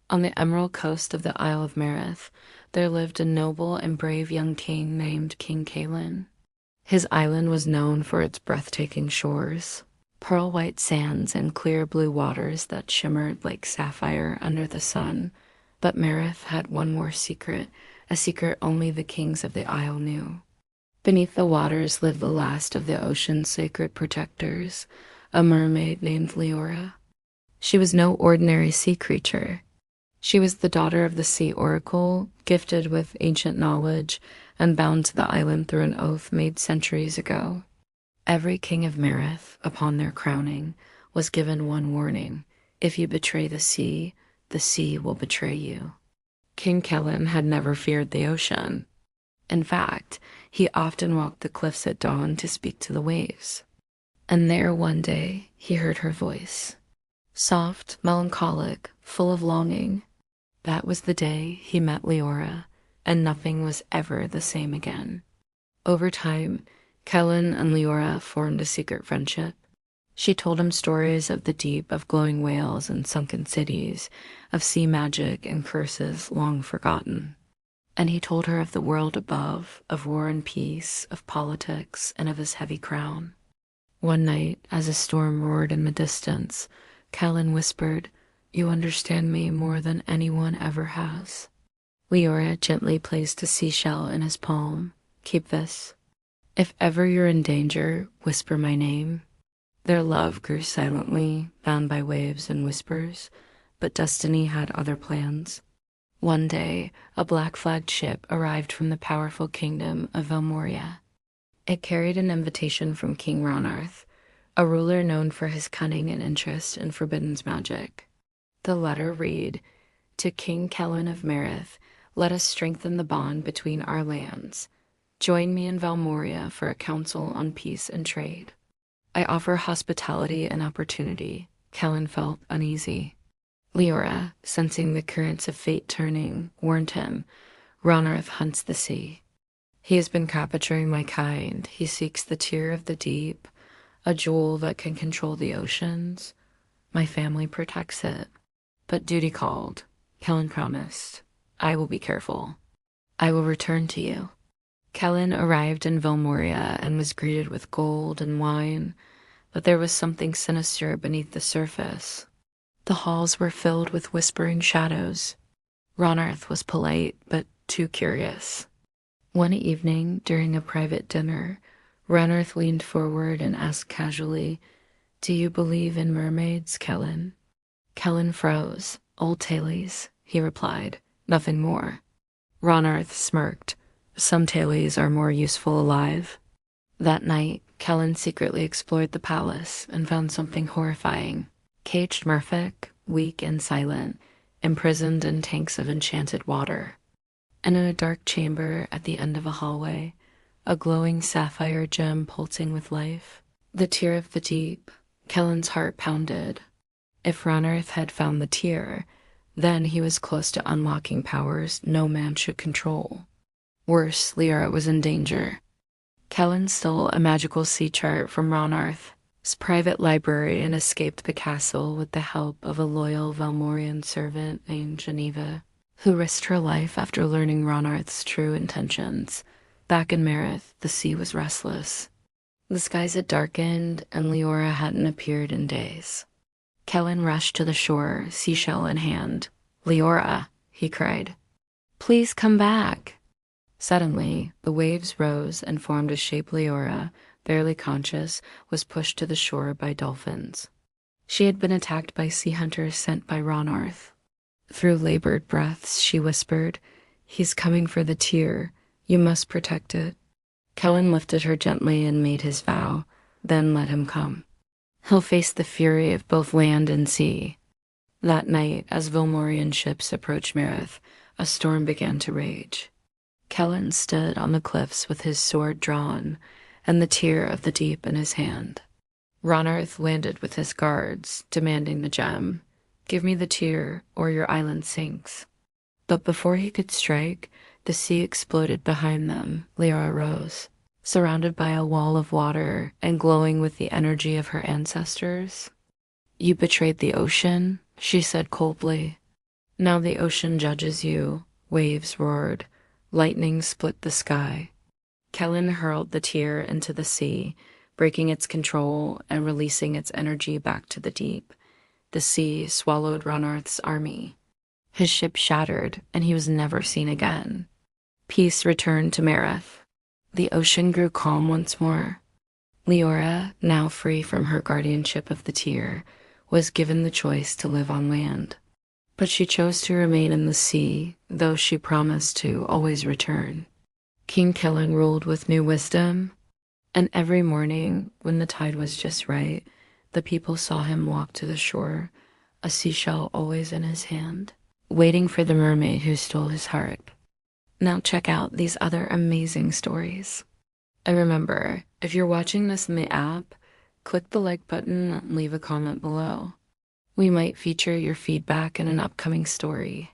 On the emerald coast of the Isle of Meerith, there lived a noble and brave young king named King Calin. His island was known for its breathtaking shores, pearl white sands, and clear blue waters that shimmered like sapphire under the sun. But Meerith had one more secret, a secret only the kings of the isle knew. Beneath the waters lived the last of the ocean's sacred protectors, a mermaid named Leora. She was no ordinary sea creature. She was the daughter of the sea oracle, gifted with ancient knowledge and bound to the island through an oath made centuries ago. Every king of Meerith, upon their crowning, was given one warning. If you betray the sea will betray you. King Kellen had never feared the ocean. In fact, he often walked the cliffs at dawn to speak to the waves. And there one day he heard her voice. Soft, melancholic, full of longing. That was the day he met Leora, and nothing was ever the same again. Over time, Kellen and Leora formed a secret friendship. She told him stories of the deep, of glowing whales and sunken cities, of sea magic and curses long forgotten. And he told her of the world above, of war and peace, of politics, and of his heavy crown. One night, as a storm roared in the distance, Kellen whispered, "You understand me more than anyone ever has." Leora gently placed a seashell in his palm. "Keep this. If ever you're in danger, whisper my name." Their love grew silently, bound by waves and whispers, but destiny had other plans. One day, a black-flagged ship arrived from the powerful kingdom of Velmoria. It carried an invitation from King Ronarth, a ruler known for his cunning and interest in forbidden magic. The letter read, "To King Kellen of Meerith, let us strengthen the bond between our lands. Join me in Valmoria for a council on peace and trade. I offer hospitality and opportunity." Kellen felt uneasy. Leora, sensing the currents of fate turning, warned him, "Ronarth hunts the sea. He has been capturing my kind. He seeks the tear of the deep, a jewel that can control the oceans. My family protects it. But duty called." Kellen promised, "I will be careful. I will return to you." Kellen arrived in Velmoria and was greeted with gold and wine, but there was something sinister beneath the surface. The halls were filled with whispering shadows. Ronarth was polite, but too curious. One evening, during a private dinner, Ronarth leaned forward and asked casually, "Do you believe in mermaids, Kellen?" Kellen froze. "Old tales," he replied, "nothing more." Ronarth smirked. "Some tales are more useful alive." That night, Kellen secretly explored the palace and found something horrifying. Caged merfolk, weak and silent, imprisoned in tanks of enchanted water. And in a dark chamber at the end of a hallway, a glowing sapphire gem pulsing with life. The tear of the deep. Kellen's heart pounded. If Ronarth had found the tear, then he was close to unlocking powers no man should control. Worse, Leora was in danger. Kellen stole a magical sea chart from Ronarth's private library and escaped the castle with the help of a loyal Valmorian servant named Geneva, who risked her life after learning Ronarth's true intentions. Back in Meerith, the sea was restless. The skies had darkened, and Leora hadn't appeared in days. Kellen rushed to the shore, seashell in hand. "Leora," he cried. "Please come back." Suddenly, the waves rose and formed a shape. Leora, barely conscious, was pushed to the shore by dolphins. She had been attacked by sea hunters sent by Ronarth. Through labored breaths, she whispered, "He's coming for the tear. You must protect it." Kellen lifted her gently and made his vow, then let him come. He'll face the fury of both land and sea. That night, as Vilmorian ships approached Meerith, a storm began to rage. Kellen stood on the cliffs with his sword drawn and the tear of the deep in his hand. Ronarth landed with his guards, demanding the gem. "Give me the tear, or your island sinks." But before he could strike, the sea exploded behind them. Leora rose, surrounded by a wall of water and glowing with the energy of her ancestors. "You betrayed the ocean," she said coldly. Now the ocean judges you, waves roared, lightning split the sky. Kellen hurled the tear into the sea, breaking its control and releasing its energy back to the deep. The sea swallowed Ronarth's army. His ship shattered, and he was never seen again. Peace returned to Mareth. The ocean grew calm once more. Leora, now free from her guardianship of the tear, was given the choice to live on land. But she chose to remain in the sea, though she promised to always return. King Kellen ruled with new wisdom, and every morning, when the tide was just right, the people saw him walk to the shore, a seashell always in his hand, waiting for the mermaid who stole his heart. Now check out these other amazing stories. And remember, if you're watching this in the app, click the like button and leave a comment below. We might feature your feedback in an upcoming story.